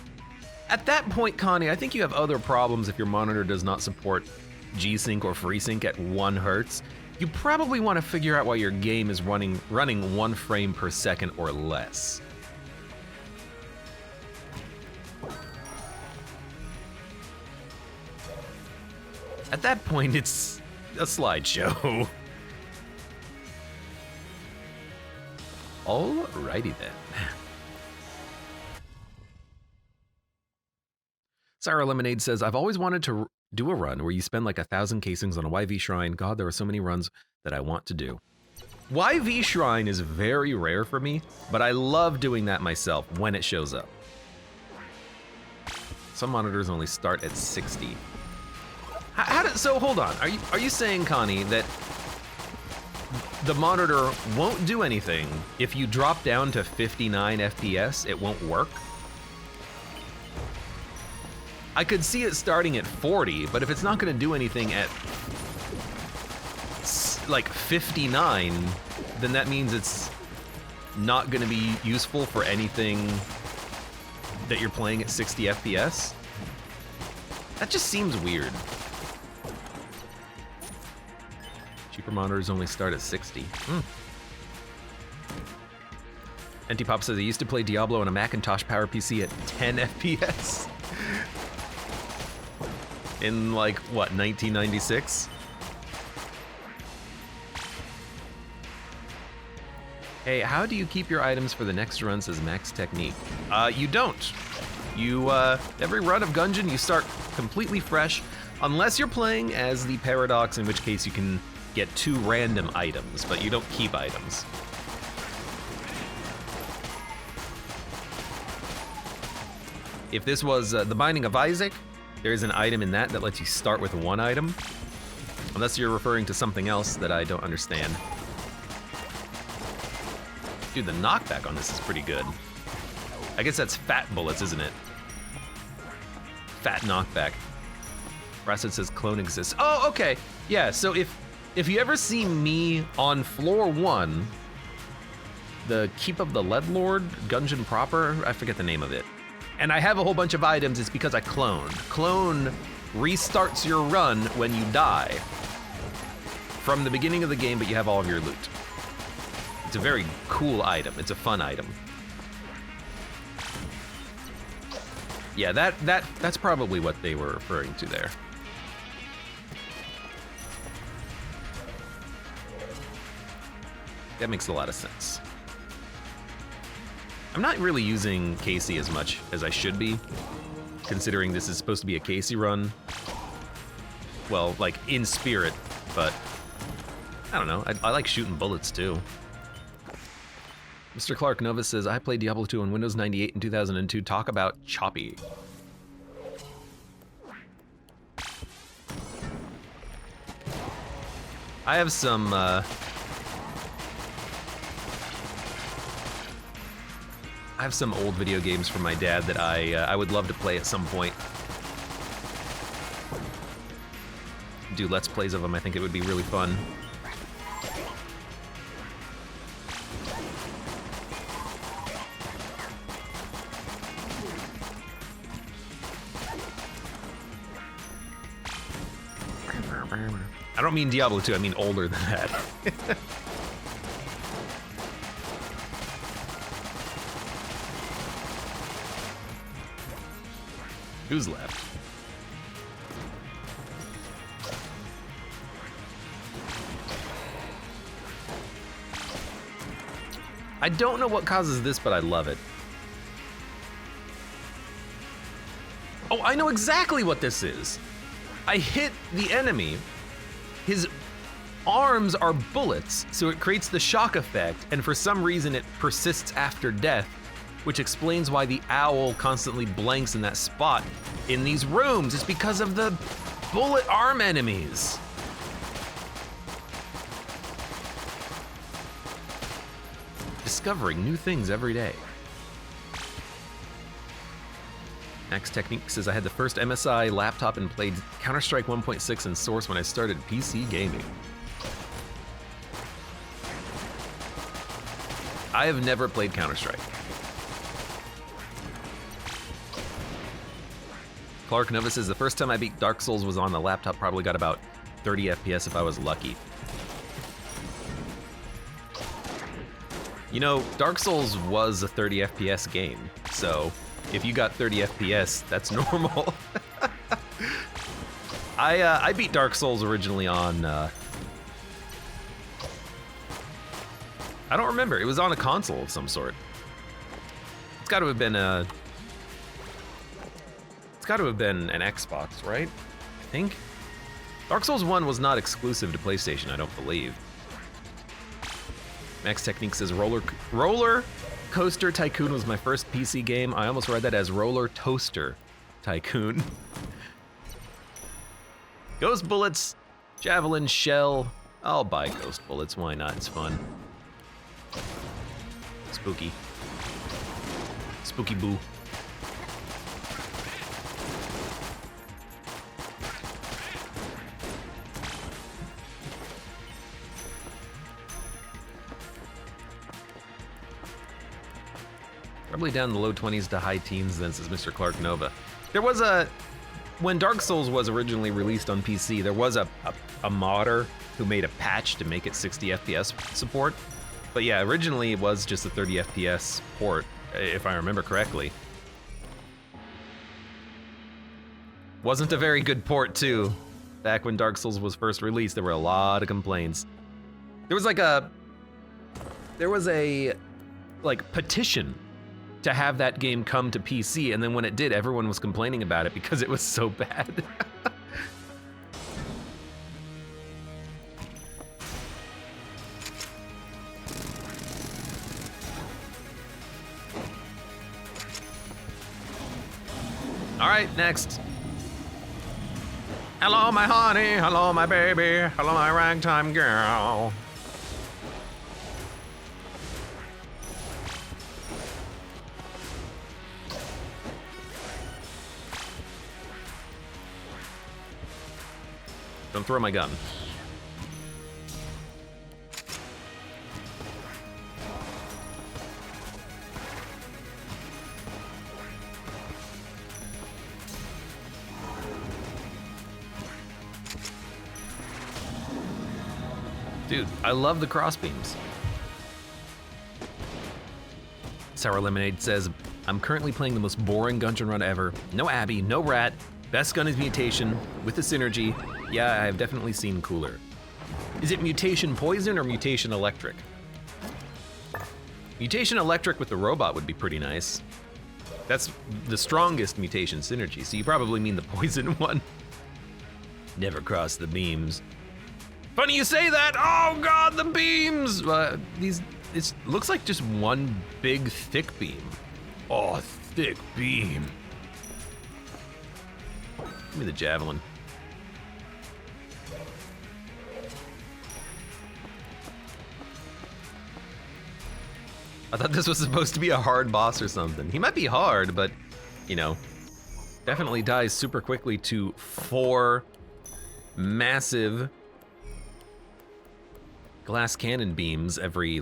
At that point, Connie, I think you have other problems if your monitor does not support G-Sync or FreeSync at 1 hertz. You probably want to figure out why your game is running 1 frame per second or less. At that point, it's a slideshow. Alrighty then. Sarah Lemonade says, I've always wanted to do a run where you spend like 1,000 casings on a YV shrine. God, there are so many runs that I want to do. YV Shrine is very rare for me, but I love doing that myself when it shows up. Some monitors only start at 60. So hold on, are you saying, Connie, that the monitor won't do anything if you drop down to 59 FPS, it won't work? I could see it starting at 40, but if it's not gonna do anything at like 59, then that means it's not gonna be useful for anything that you're playing at 60 FPS? That just seems weird. Cheaper monitors only start at 60. Antipop says he used to play Diablo on a Macintosh Power PC at 10 FPS. In like, what, 1996? Hey, how do you keep your items for the next run, says Max Technique? You don't. You, every run of Gungeon, you start completely fresh, unless you're playing as the Paradox, in which case you can get 2 random items, but you don't keep items. If this was the Binding of Isaac, there's an item in that lets you start with 1 item. Unless you're referring to something else that I don't understand. Dude, the knockback on this is pretty good. I guess that's fat bullets, isn't it? Fat knockback. Rassid says clone exists. Oh, okay. Yeah, so if you ever see me on floor 1, the Keep of the Leadlord Gungeon proper, I forget the name of it, and I have a whole bunch of items, it's because I cloned. Clone restarts your run when you die from the beginning of the game, but you have all of your loot. It's a very cool item. It's a fun item. Yeah, that's probably what they were referring to there. That makes a lot of sense. I'm not really using Casey as much as I should be, considering this is supposed to be a Casey run. Well, like, in spirit, but I don't know. I like shooting bullets, too. Mr. Clark Nova says, I played Diablo 2 on Windows 98 in 2002. Talk about choppy. I have some, I have some old video games from my dad that I would love to play at some point. Do Let's Plays of them, I think it would be really fun. I don't mean Diablo 2, I mean older than that. Who's left? I don't know what causes this, but I love it. Oh, I know exactly what this is. I hit the enemy. His arms are bullets, so it creates the shock effect, and for some reason it persists after death, which explains why the owl constantly blanks in that spot in these rooms. It's because of the bullet arm enemies. Discovering new things every day. Max Technique says, I had the first MSI laptop and played Counter-Strike 1.6 and Source when I started PC gaming. I have never played Counter-Strike. Clark Nova says, the first time I beat Dark Souls was on the laptop, probably got about 30 FPS if I was lucky. You know, Dark Souls was a 30 FPS game, so if you got 30 FPS, that's normal. I beat Dark Souls originally on, I don't remember, it was on a console of some sort. It's gotta have been an Xbox, right? I think. Dark Souls 1 was not exclusive to PlayStation, I don't believe. Max Technique says Roller Coaster Tycoon was my first PC game. I almost read that as Roller Toaster Tycoon. Ghost Bullets, Javelin, Shell. I'll buy Ghost Bullets, why not? It's fun. Spooky. Spooky boo. Probably down in the low 20s to high teens then, says Mr. Clark Nova. There was when Dark Souls was originally released on PC, there was a modder who made a patch to make it 60 FPS support. But yeah, originally it was just a 30 FPS port, if I remember correctly. Wasn't a very good port too. Back when Dark Souls was first released, there were a lot of complaints. There was a petition to have that game come to PC, and then when it did, everyone was complaining about it because it was so bad. All right, next. Hello, my honey. Hello, my baby. Hello, my ragtime girl. Don't throw my gun. Dude, I love the crossbeams. Sour Lemonade says, I'm currently playing the most boring Gungeon run ever. No Abby, no Rat. Best gun is Mutation, with the synergy. Yeah, I've definitely seen cooler. Is it Mutation Poison or Mutation Electric? Mutation Electric with the robot would be pretty nice. That's the strongest Mutation synergy, so you probably mean the Poison one. Never cross the beams. Funny you say that! Oh god, the beams! It looks like just one big thick beam. Oh, thick beam. Give me the javelin. I thought this was supposed to be a hard boss or something. He might be hard, but, you know, definitely dies super quickly to 4 massive glass cannon beams every,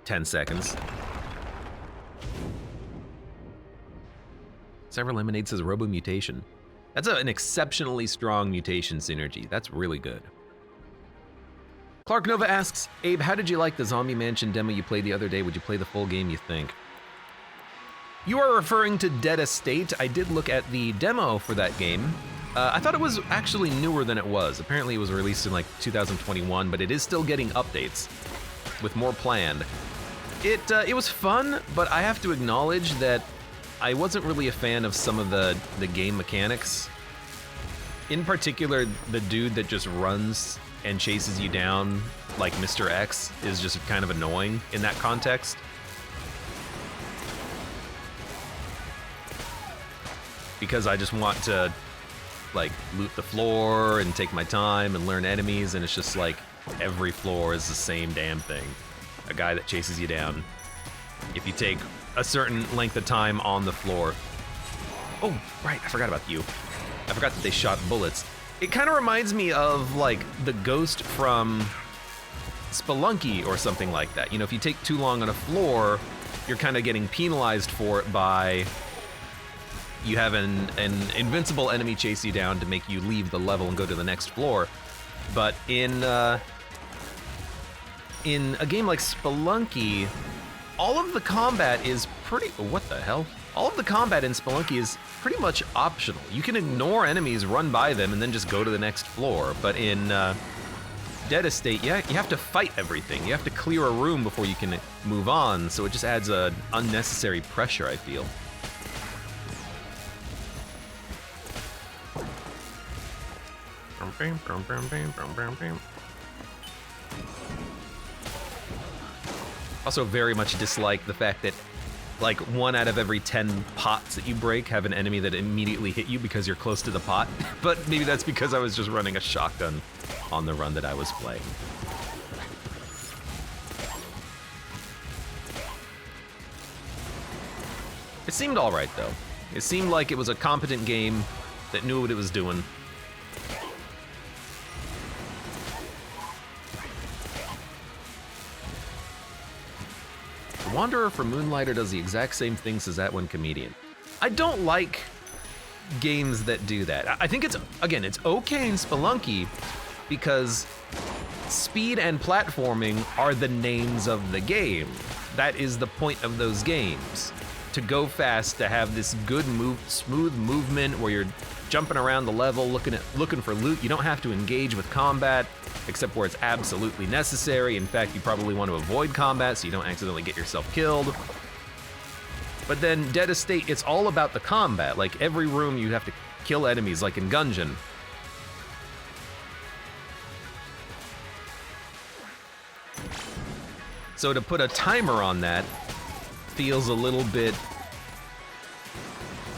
10 seconds. Cyber Lemonade says Robo Mutation. That's an exceptionally strong mutation synergy. That's really good. Clark Nova asks, Abe, how did you like the Zombie Mansion demo you played the other day? Would you play the full game, you think? You are referring to Dead Estate. I did look at the demo for that game. I thought it was actually newer than it was. Apparently it was released in 2021, but it is still getting updates with more planned. It was fun, but I have to acknowledge that I wasn't really a fan of some of the game mechanics. In particular, the dude that just runs and chases you down like Mr. X is just kind of annoying in that context. Because I just want to loot the floor and take my time and learn enemies, and it's just every floor is the same damn thing. A guy that chases you down. If you take a certain length of time on the floor. Oh, right, I forgot about you. I forgot that they shot bullets. It kind of reminds me of the ghost from Spelunky or something like that. You know, if you take too long on a floor, you're kind of getting penalized for it by you have an invincible enemy chase you down to make you leave the level and go to the next floor. But in a game like Spelunky, all of the combat is pretty... What the hell? All of the combat in Spelunky is pretty much optional. You can ignore enemies, run by them, and then just go to the next floor. But in Dead Estate, you have to fight everything. You have to clear a room before you can move on, so it just adds a unnecessary pressure, I feel. Also very much dislike the fact that like 1 out of every 10 pots that you break have an enemy that immediately hit you because you're close to the pot. But maybe that's because I was just running a shotgun on the run that I was playing. It seemed all right though. It seemed like it was a competent game that knew what it was doing. The Wanderer from Moonlighter does the exact same things as that one comedian. I don't like games that do that. I think it's okay in Spelunky because speed and platforming are the names of the game. That is the point of those games. To go fast, to have this good smooth movement where you're jumping around the level, looking for loot. You don't have to engage with combat, except where it's absolutely necessary. In fact, you probably want to avoid combat so you don't accidentally get yourself killed. But then Dead Estate, it's all about the combat. Like every room you have to kill enemies, like in Gungeon. So to put a timer on that feels a little bit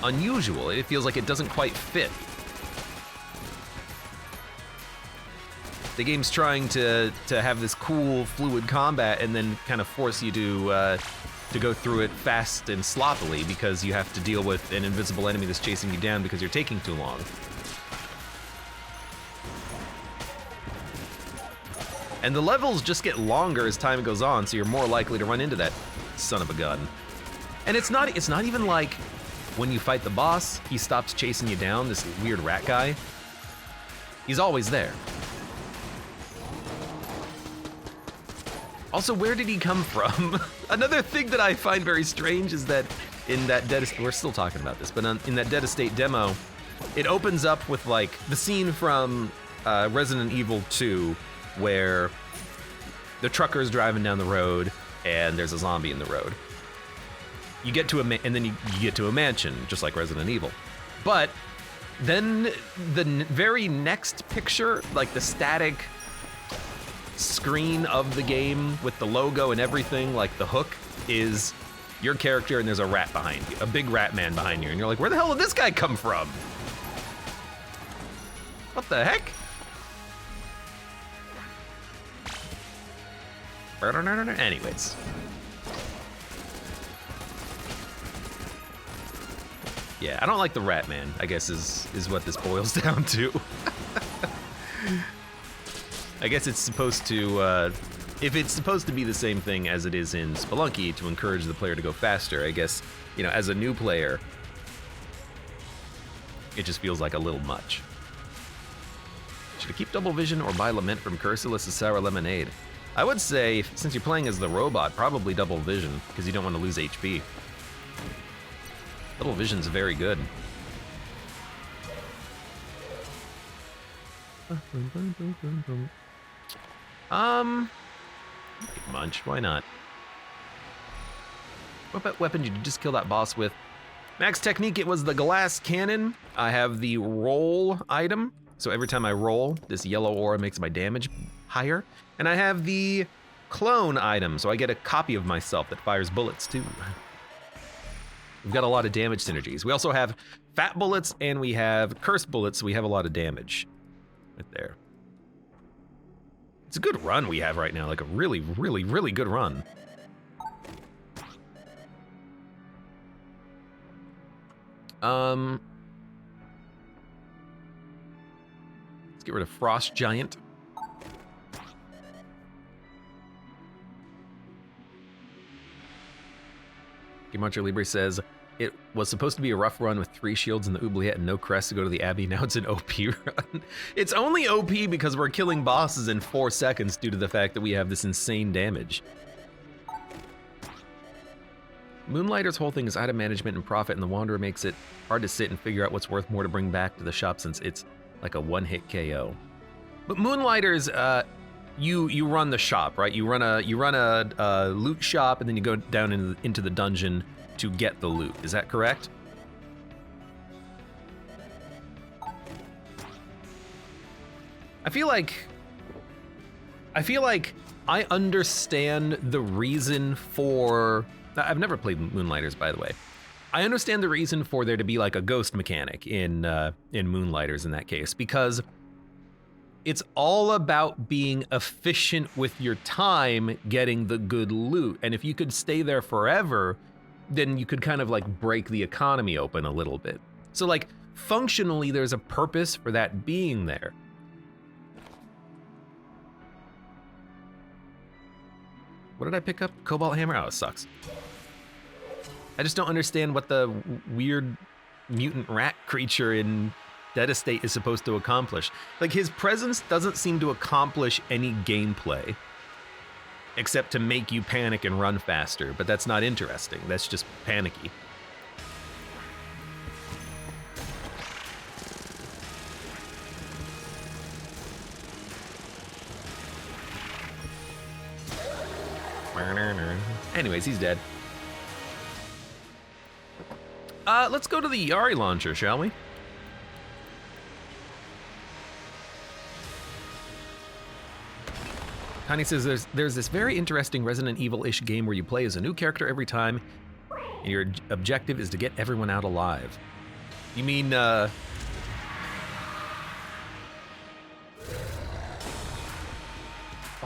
unusual. It feels like it doesn't quite fit. The game's trying to have this cool, fluid combat and then kind of force you to go through it fast and sloppily because you have to deal with an invisible enemy that's chasing you down because you're taking too long. And the levels just get longer as time goes on, so you're more likely to run into that son of a gun. And it's not even like when you fight the boss, he stops chasing you down, this weird rat guy. He's always there. Also, where did he come from? Another thing that I find very strange is that in that we're still talking about this, but in that Dead Estate demo, it opens up with like the scene from Resident Evil 2 where the trucker's driving down the road and there's a zombie in the road. You get to and then you get to a mansion, just like Resident Evil. But then the very next picture, like the static screen of the game with the logo and everything, like the hook, is your character and there's a rat behind you, a big rat man behind you, and you're like, where the hell did this guy come from? What the heck? Anyways. Yeah, I don't like the rat man, I guess is what this boils down to. I guess it's supposed to, if it's supposed to be the same thing as it is in Spelunky to encourage the player to go faster, I guess, you know, as a new player, it just feels like a little much. Should I keep double vision or buy Lament from Cursilus' Sour Lemonade? I would say, since you're playing as the robot, probably double vision, because you don't want to lose HP. Double vision's very good. Munch, why not? What weapon did you just kill that boss with? Max technique, it was the glass cannon. I have the roll item, so every time I roll, this yellow aura makes my damage higher. And I have the clone item, so I get a copy of myself that fires bullets too. We've got a lot of damage synergies. We also have fat bullets and we have curse bullets, so we have a lot of damage right there. It's a good run we have right now, like a really, really, really good run. Let's get rid of Frost Giant. Gematria Libre says, it was supposed to be a rough run with 3 shields in the oubliette and no crest to go to the Abbey. Now it's an OP run. It's only OP because we're killing bosses in 4 seconds due to the fact that we have this insane damage. Moonlighter's whole thing is item management and profit, and the Wanderer makes it hard to sit and figure out what's worth more to bring back to the shop since it's like a one-hit KO. But Moonlighter's, you run the shop, right? You run a loot shop, and then you go down into the dungeon to get the loot. Is that correct? I feel like I understand the reason for... I've never played Moonlighters, by the way. I understand the reason for there to be like a ghost mechanic in Moonlighters in that case, because it's all about being efficient with your time getting the good loot. And if you could stay there forever, then you could kind of like break the economy open a little bit. So like functionally, there's a purpose for that being there. What did I pick up? Cobalt hammer? Oh, it sucks. I just don't understand what the weird mutant rat creature in Dead Estate is supposed to accomplish. Like, his presence doesn't seem to accomplish any gameplay, except to make you panic and run faster, but that's not interesting. That's just panicky. Anyways, he's dead. Let's go to the Yari launcher, shall we? Connie says there's this very interesting Resident Evil-ish game where you play as a new character every time, and your objective is to get everyone out alive. You mean, oh,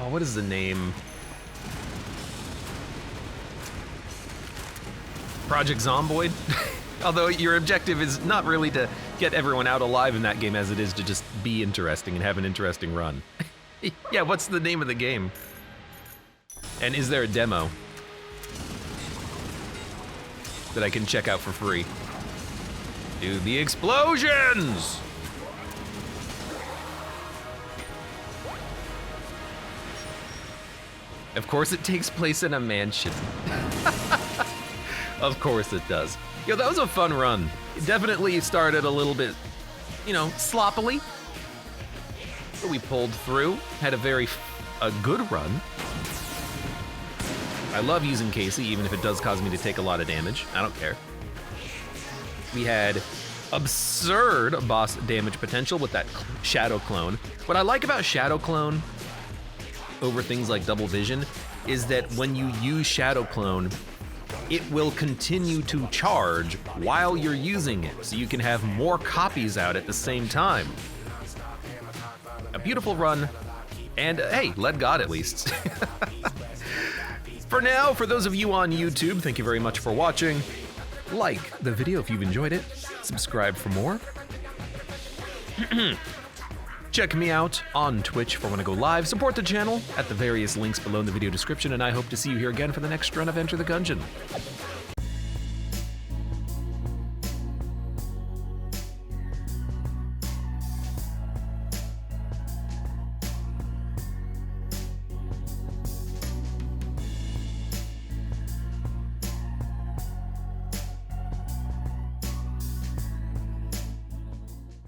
what is the name? Project Zomboid? Although your objective is not really to get everyone out alive in that game as it is to just be interesting and have an interesting run. Yeah, what's the name of the game? And is there a demo that I can check out for free? Do the explosions! Of course it takes place in a mansion. Of course it does. Yo, that was a fun run. It definitely started a little bit, you know, sloppily. But we pulled through, had a good run. I love using Casey, even if it does cause me to take a lot of damage. I don't care. We had absurd boss damage potential with that Shadow Clone. What I like about Shadow Clone over things like Double Vision is that when you use Shadow Clone, it will continue to charge while you're using it, so you can have more copies out at the same time. A beautiful run, and hey, let God at least. For now, for those of you on YouTube, thank you very much for watching. Like the video if you've enjoyed it, subscribe for more. Check me out on Twitch for when I go live, support the channel at the various links below in the video description, and I hope to see you here again for the next run of Enter the Gungeon.